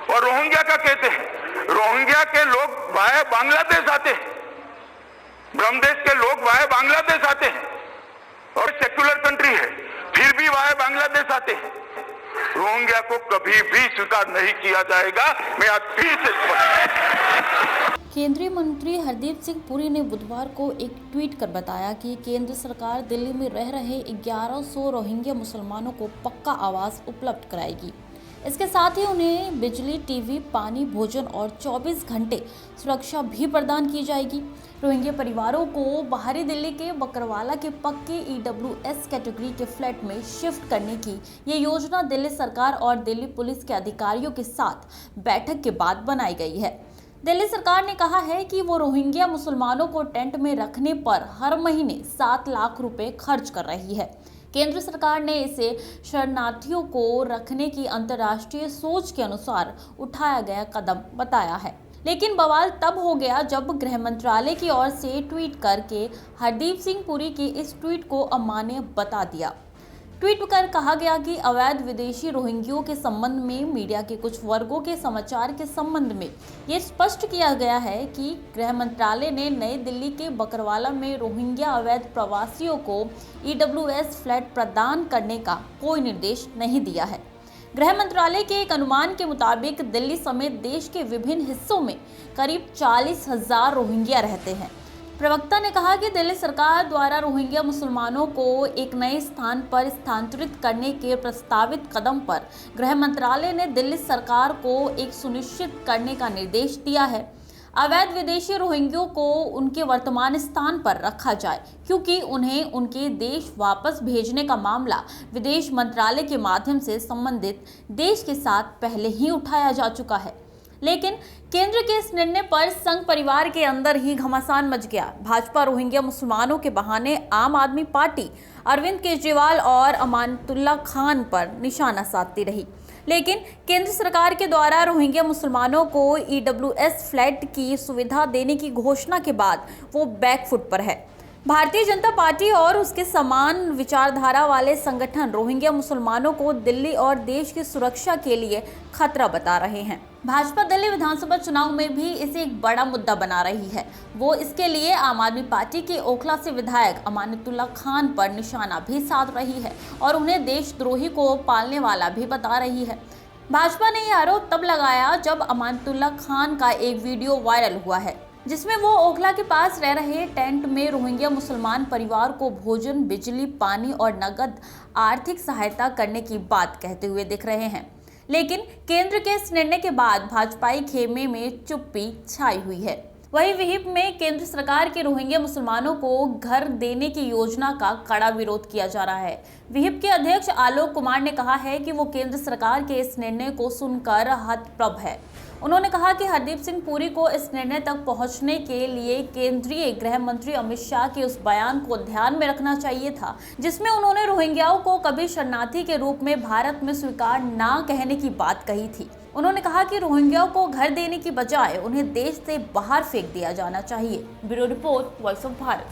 और रोहिंग्या का कहते हैं। रोहिंग्या के लोग वाया बांग्लादेश आते हैं, ब्रह्मदेश के लोग वाया बांग्लादेश आते हैं और सेक्युलर कंट्री है, फिर भी वाया बांग्लादेश आते हैं। रोहिंग्या को कभी भी स्वीकार नहीं किया जाएगा। मैं आज फिर से केंद्रीय मंत्री हरदीप सिंह पुरी ने बुधवार को एक ट्वीट कर बताया कि केंद्र सरकार दिल्ली में रह रहे 1100 रोहिंग्या मुसलमानों को पक्का आवास उपलब्ध कराएगी। इसके साथ ही उन्हें बिजली, टीवी, पानी, भोजन और 24 घंटे सुरक्षा भी प्रदान की जाएगी। रोहिंग्या परिवारों को बाहरी दिल्ली के बकरवाला के पक्के EWS कैटेगरी के फ्लैट में शिफ्ट करने की ये योजना दिल्ली सरकार और दिल्ली पुलिस के अधिकारियों के साथ बैठक के बाद बनाई गई है। दिल्ली सरकार ने कहा है कि वो रोहिंग्या मुसलमानों को टेंट में रखने पर हर महीने 7 लाख रुपए खर्च कर रही है। केंद्र सरकार ने इसे शरणार्थियों को रखने की अंतर्राष्ट्रीय सोच के अनुसार उठाया गया कदम बताया है। लेकिन बवाल तब हो गया जब गृह मंत्रालय की ओर से ट्वीट करके हरदीप सिंह पुरी के इस ट्वीट को अमान्य बता दिया। ट्वीट कर कहा गया कि अवैध विदेशी रोहिंग्यों के संबंध में मीडिया के कुछ वर्गों के समाचार के संबंध में ये स्पष्ट किया गया है कि गृह मंत्रालय ने नई दिल्ली के बकरवाला में रोहिंग्या अवैध प्रवासियों को EWS फ्लैट प्रदान करने का कोई निर्देश नहीं दिया है। गृह मंत्रालय के एक अनुमान के मुताबिक दिल्ली समेत देश के विभिन्न हिस्सों में करीब 40,000 रोहिंग्या रहते हैं। प्रवक्ता ने कहा कि दिल्ली सरकार द्वारा रोहिंग्या मुसलमानों को एक नए स्थान पर स्थानांतरित करने के प्रस्तावित कदम पर गृह मंत्रालय ने दिल्ली सरकार को एक सुनिश्चित करने का निर्देश दिया है। अवैध विदेशी रोहिंग्यों को उनके वर्तमान स्थान पर रखा जाए, क्योंकि उन्हें उनके देश वापस भेजने का मामला विदेश मंत्रालय के माध्यम से संबंधित देश के साथ पहले ही उठाया जा चुका है। लेकिन केंद्र के इस निर्णय पर संघ परिवार के अंदर ही घमासान मच गया। भाजपा रोहिंग्या मुसलमानों के बहाने आम आदमी पार्टी अरविंद केजरीवाल और अमानतुल्ला खान पर निशाना साधती रही। लेकिन केंद्र सरकार के द्वारा रोहिंग्या मुसलमानों को EWS फ्लैट की सुविधा देने की घोषणा के बाद वो बैकफुट पर है। भारतीय जनता पार्टी और उसके समान विचारधारा वाले संगठन रोहिंग्या मुसलमानों को दिल्ली और देश की सुरक्षा के लिए खतरा बता रहे हैं। भाजपा दिल्ली विधानसभा चुनाव में भी इसे एक बड़ा मुद्दा बना रही है। वो इसके लिए आम आदमी पार्टी के ओखला से विधायक अमानतुल्ला खान पर निशाना भी साध रही है और उन्हें देशद्रोही को पालने वाला भी बता रही है। भाजपा ने यह आरोप तब लगाया जब अमानतुल्ला खान का एक वीडियो वायरल हुआ है, जिसमें वो ओखला के पास रह रहे टेंट में रोहिंग्या मुसलमान परिवार को भोजन, बिजली, पानी और नगद आर्थिक सहायता करने की बात कहते हुए दिख रहे हैं। लेकिन केंद्र के इस निर्णय के बाद भाजपाई खेमे में चुप्पी छाई हुई है। वहीं विहिप में केंद्र सरकार के रोहिंग्या मुसलमानों को घर देने की योजना का कड़ा विरोध किया जा रहा है। विहिप के अध्यक्ष आलोक कुमार ने कहा है कि वो केंद्र सरकार के इस निर्णय को सुनकर हतप्रभ है। उन्होंने कहा कि हरदीप सिंह पुरी को इस निर्णय तक पहुंचने के लिए केंद्रीय गृह मंत्री अमित शाह के उस बयान को ध्यान में रखना चाहिए था, जिसमें उन्होंने रोहिंग्याओं को कभी शरणार्थी के रूप में भारत में स्वीकार ना कहने की बात कही थी। उन्होंने कहा कि रोहिंग्याओं को घर देने की बजाय उन्हें देश से बाहर फेंक दिया जाना चाहिए। Bureau report, voice of Bharat.